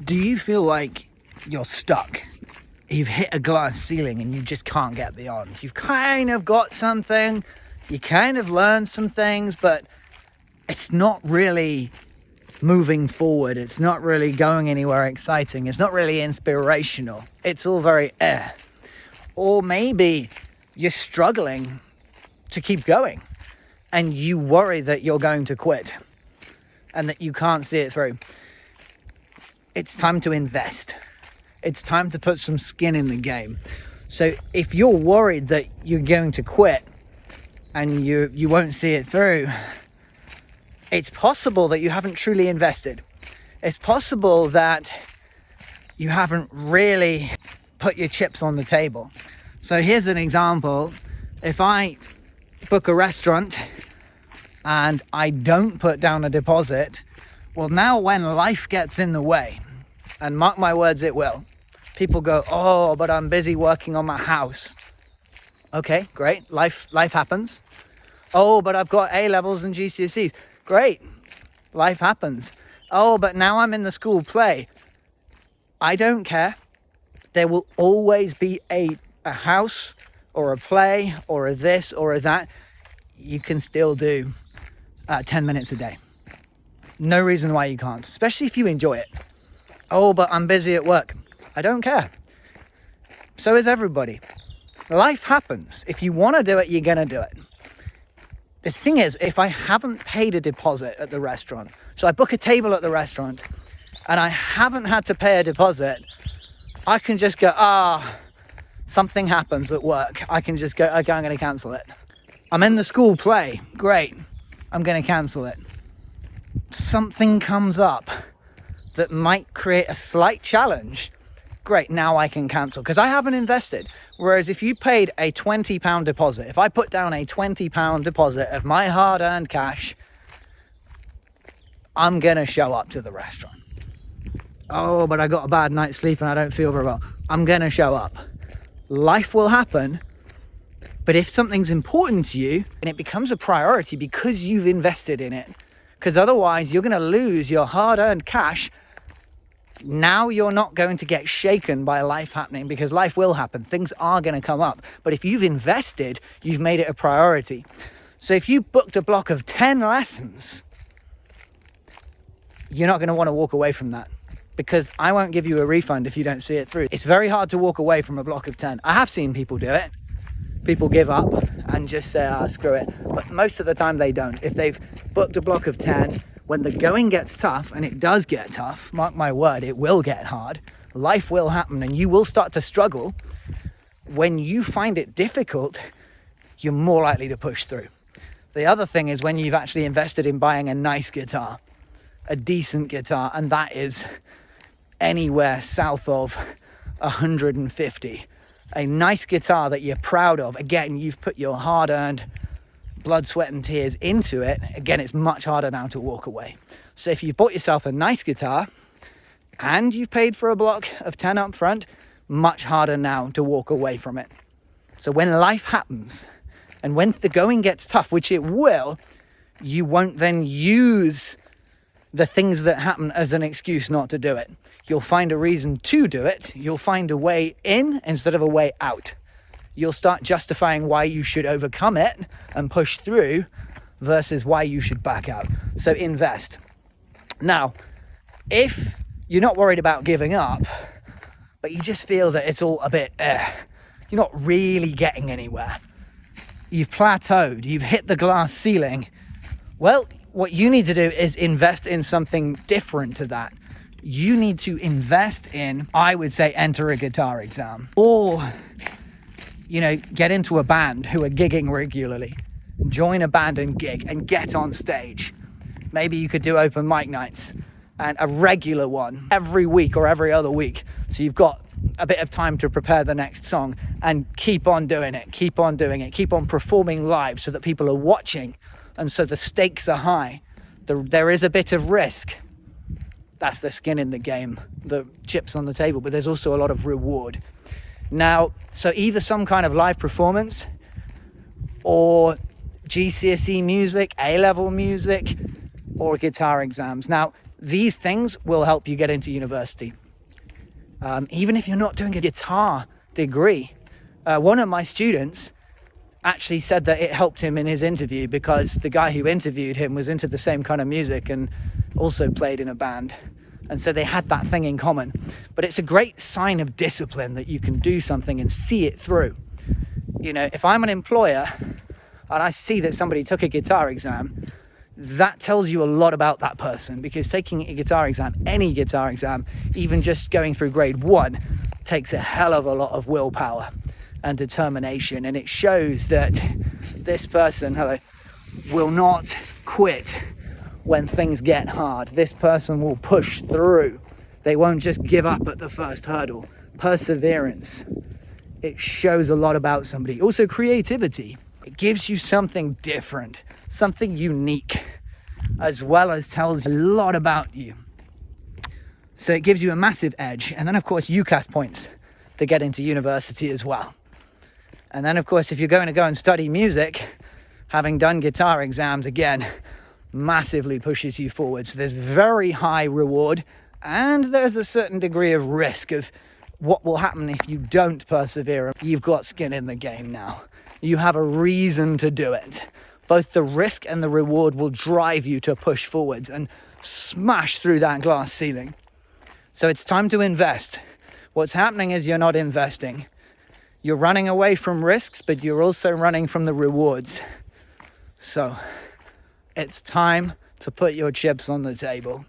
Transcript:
Do you feel like you're stuck? You've hit a glass ceiling and you just can't get beyond. You've kind of got something, you kind of learned some things, but it's not really moving forward. It's not really going anywhere exciting. It's not really inspirational. It's all very Or maybe you're struggling to keep going and you worry that you're going to quit and that you can't see it through. It's time to invest. It's time to put some skin in the game. So if you're worried that you're going to quit and you won't see it through, it's possible that you haven't truly invested. It's possible that you haven't really put your chips on the table. So here's an example. If I book a restaurant and I don't put down a deposit, well, now when life gets in the way, and mark my words, it will, people go, oh, but I'm busy working on my house. Okay, great, life happens. Oh, but I've got A levels and GCSEs. Great, life happens. Oh, but now I'm in the school play. I don't care. There will always be a house or a play or a this or a that. You can still do 10 minutes a day. No reason why you can't, especially if you enjoy it. Oh, but I'm busy at work. I don't care. So is everybody. Life happens. If you want to do it, you're going to do it. The thing is, if I haven't paid a deposit at the restaurant, so I book a table at the restaurant and I haven't had to pay a deposit, I can just go, something happens at work. I can just go, okay, I'm going to cancel it. I'm in the school play. Great. I'm going to cancel it. Something comes up that might create a slight challenge. Great, now I can cancel because I haven't invested. Whereas if you paid a £20 deposit, if I put down a £20 deposit of my hard-earned cash, I'm going to show up to the restaurant. Oh, but I got a bad night's sleep and I don't feel very well. I'm going to show up. Life will happen. But if something's important to you and it becomes a priority because you've invested in it, because otherwise you're going to lose your hard-earned cash. Now you're not going to get shaken by life happening because life will happen. Things are going to come up. But if you've invested, you've made it a priority. So if you booked a block of 10 lessons, you're not going to want to walk away from that because I won't give you a refund if you don't see it through. It's very hard to walk away from a block of 10. I have seen people do it. People give up and just say, screw it. But most of the time they don't. If they've booked a block of 10, when the going gets tough, and it does get tough, mark my word, it will get hard, life will happen and you will start to struggle. When you find it difficult, you're more likely to push through. The other thing is when you've actually invested in buying a nice guitar, a decent guitar, and that is anywhere south of 150. A nice guitar that you're proud of. Again, you've put your hard-earned blood, sweat and tears into it. Again, it's much harder now to walk away. So if you've bought yourself a nice guitar and you've paid for a block of 10 up front, much harder now to walk away from it. So when life happens and when the going gets tough, which it will, you won't then use the things that happen as an excuse not to do it. You'll find a reason to do it. You'll find a way in instead of a way out. You'll start justifying why you should overcome it and push through versus why you should back out. So invest. Now, if you're not worried about giving up, but you just feel that it's all a bit, you're not really getting anywhere. You've plateaued, you've hit the glass ceiling. Well, what you need to do is invest in something different to that. You need to invest in, I would say, enter a guitar exam or get into a band who are gigging regularly. Join a band and gig and get on stage. Maybe you could do open mic nights and a regular one every week or every other week. So you've got a bit of time to prepare the next song and keep on doing it, keep on doing it, keep on performing live so that people are watching. And so the stakes are high. There is a bit of risk. That's the skin in the game, the chips on the table, but there's also a lot of reward. Now, so either some kind of live performance or GCSE music, A-level music, or guitar exams. Now, These things will help you get into university. Even if you're not doing a guitar degree. One of my students actually said that it helped him in his interview because the guy who interviewed him was into the same kind of music and also played in a band. And so they had that thing in common. But it's a great sign of discipline that you can do something and see it through. You know, if I'm an employer and I see that somebody took a guitar exam, that tells you a lot about that person, because taking a guitar exam, any guitar exam, even just going through grade 1, takes a hell of a lot of willpower and determination. And it shows that this person will not quit when things get hard. This person will push through. They won't just give up at the first hurdle. Perseverance. It shows a lot about somebody. Also creativity. It gives you something different, something unique, as well as tells a lot about you. So it gives you a massive edge. And then of course UCAS points to get into university as well. And then of course if you're going to go and study music, having done guitar exams again massively pushes you forward. So there's very high reward, and there's a certain degree of risk of what will happen if you don't persevere. You've got skin in the game now. You have a reason to do it. Both the risk and the reward will drive you to push forwards and smash through that glass ceiling. So it's time to invest. What's happening is you're not investing. You're running away from risks, but you're also running from the rewards. So it's time to put your chips on the table.